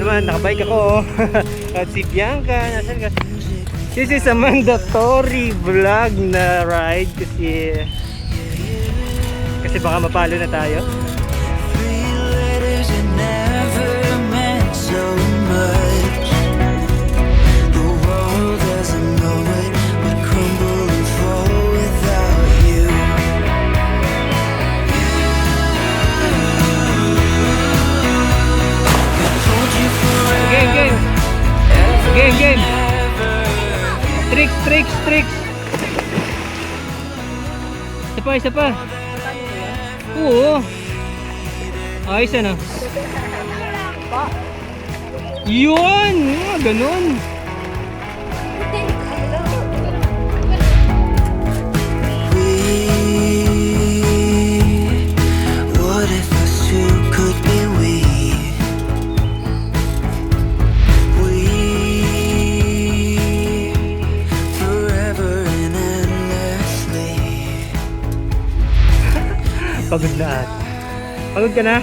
naman, nakabike ako. At si Bianca, nasan ka? This is a mandatory vlog na ride kasi baka mapalo na tayo. Game. Tricks. Isa pa. Oo. Ayos na. Yun! Ganun. Pagod na at. Pagod ka na?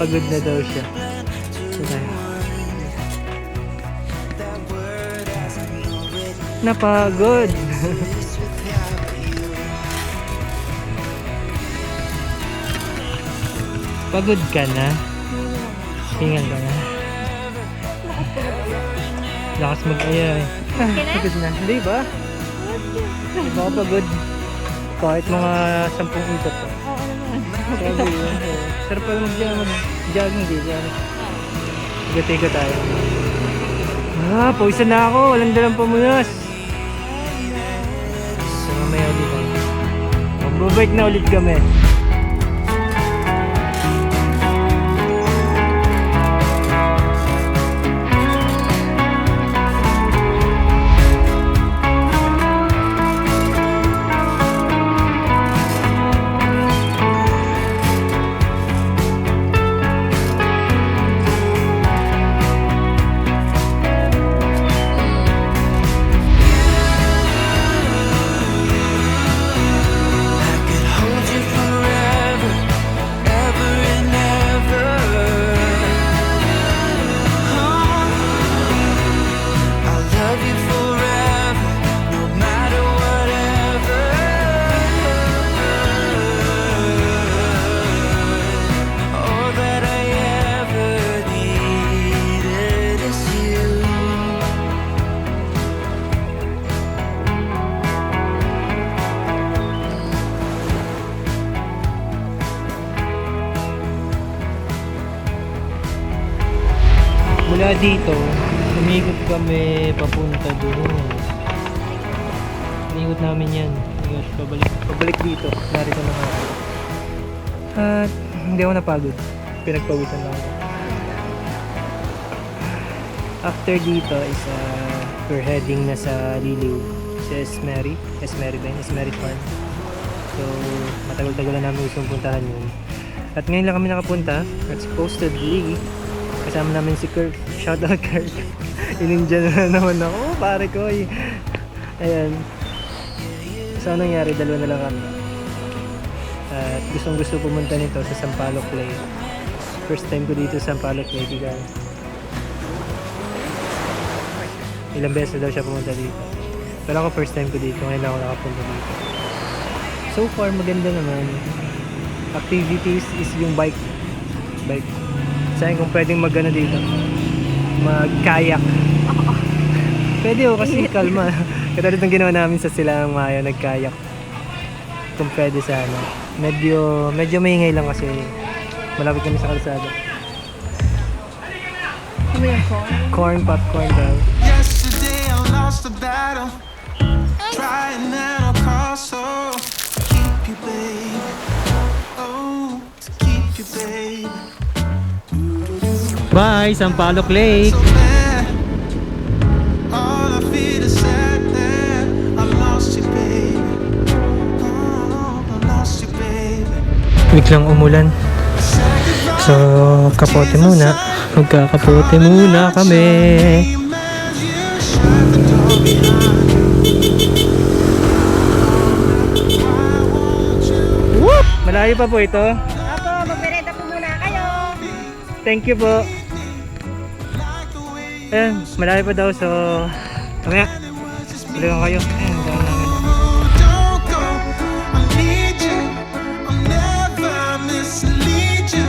Pagod na daw siya. Napagod. Pagod ka na? Hingal ka na? Lakas mag-aya eh. Pagod na. Hindi ba? Hindi ba ako pagod? Kahit mga 10 ikot pa. Oo naman. Sabi yun. Sarap pala mag-jogging dito. Tiga-tiga tayo. Pawisan na ako. Walang dalang pamunas. So mamaya ulit ako. Magbabike na ulit kami. Mula dito, umikot kami papunta doon. Umikot namin yan. Pabalik dito. Narito na ako. At hindi ako napagod. Pinagpawisan lang ako. After dito is we're heading na sa Liliw. Sa Esmeris Farm. So matagal-tagal na namin gustong puntahan yun. At ngayon lang kami nakapunta. At supposedly kasama namin si Kirk. Shoutout Kirk. Inindian na naman ako. Pare ko. Ayan. So anong nangyari? Dalawa na lang kami. At gustong gusto pumunta nito sa Sampaloc Lake. First time ko dito sa Sampaloc Lake. Ilang beses na daw siya pumunta dito. Pero ako first time ko dito. Ngayon ako nakapunta dito. So far maganda naman. Activities is yung bike. Saan kung pwedeng mag-ano dito, mag-kayak. Pwede kasi kalma. Katulad ng ginawa namin sa Silang Maya, nag-kayak. Kung pwede sana. Medyo maingay lang kasi malapit kami sa kalsada. Popcorn daw. Yesterday I lost the battle, trying at all costs, so keep you babe, oh, to keep you babe. Bye, Sampaloc Lake. So bad, all I feel is sad that I lost you babe, oh, I lost you babe. Biglang umulan. So, kapote muna. Magkakapote muna kami. Whoop! Malayo pa po ito. Opo, magmerenda po muna kayo. Thank you po. Ayan, malayo pa daw, so mamaya, tuloy kayo. Ayan, gawin namin. Don't go, I need you. I'll never mislead you.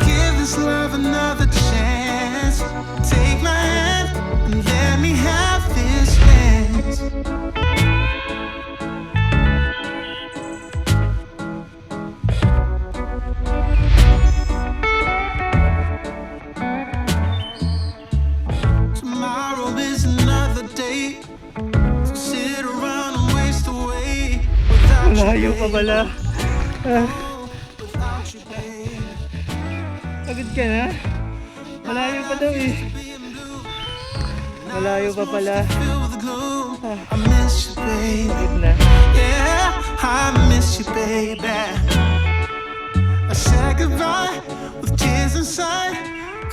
Give this love another chance. Take my hand and let me have this chance. Tomorrow is another day. So sit around and waste away without you, Malayo pa pala. without you, babe. Pagod ka na? Malayo pa daw eh. Malayo pa pala. Filled with gloom. I miss you, babe. Pagod na. Yeah, I miss you, baby. I said goodbye with tears inside,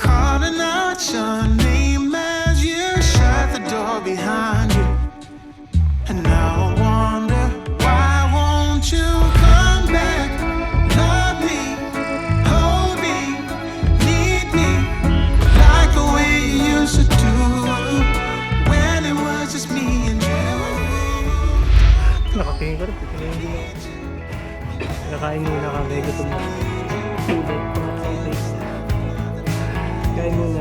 calling out your name as you shut the door behind you. And now I wonder, why won't you come back? Love me, hold me, need me, like the way you used to do when it was just me and you. Nakatingin ko rin. Nakain muna kami. Gutom na. Tulog. Kain muna.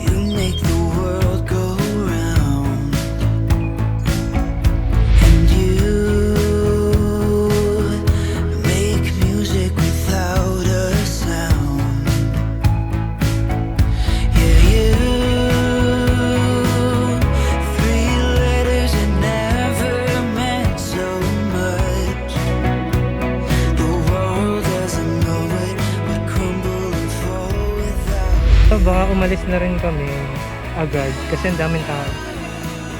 You make the world go round, and you make music without a sound. Yeah, you, three letters that never meant so much. The world doesn't know it, but crumble and fall without. So, baka umalis na rin kami agad kasi ang daming tao.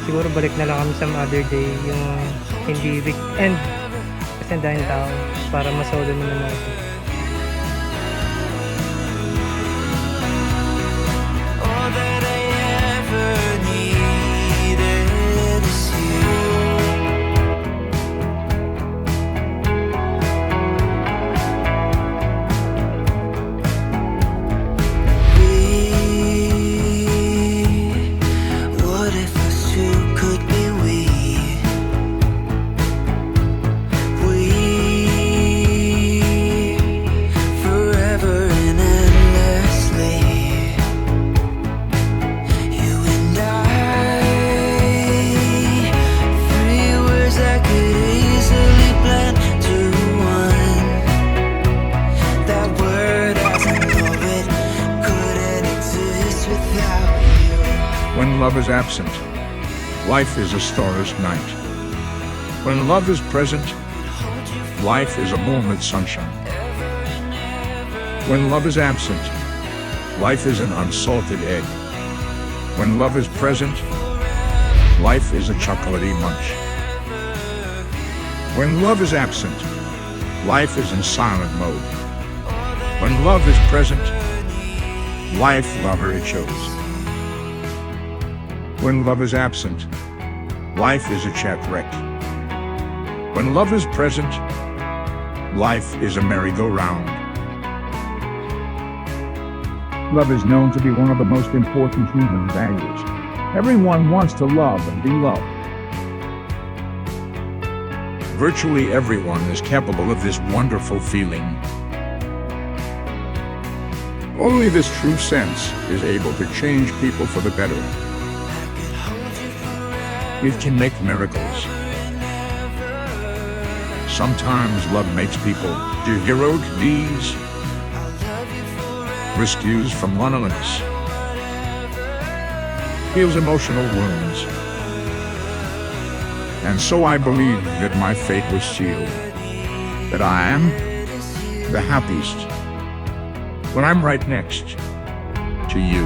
Siguro balik na lang kami some other day, yung hindi weekend kasi ang daming tao para masolo naman natin. All that I ever needed is you. What if us two could be we? Forever and endlessly. You and I, three words that could easily blend to one. That word as I know it couldn't exist without you. When love is absent, life is a starless night. When love is present, life is a moonlit sunshine. When love is absent, life is an unsalted egg. When love is present, life is a chocolatey munch. When love is absent, life is in silent mode. When love is present, life lover it shows. When love is absent, life is a chat wreck. When love is present, life is a merry-go-round. Love is known to be one of the most important human values. Everyone wants to love and be loved. Virtually everyone is capable of this wonderful feeling. Only this true sense is able to change people for the better. It can make miracles. Sometimes love makes people do heroic deeds, rescues from loneliness, heals emotional wounds. And so I believe that my fate was sealed, that I am the happiest when I'm right next to you.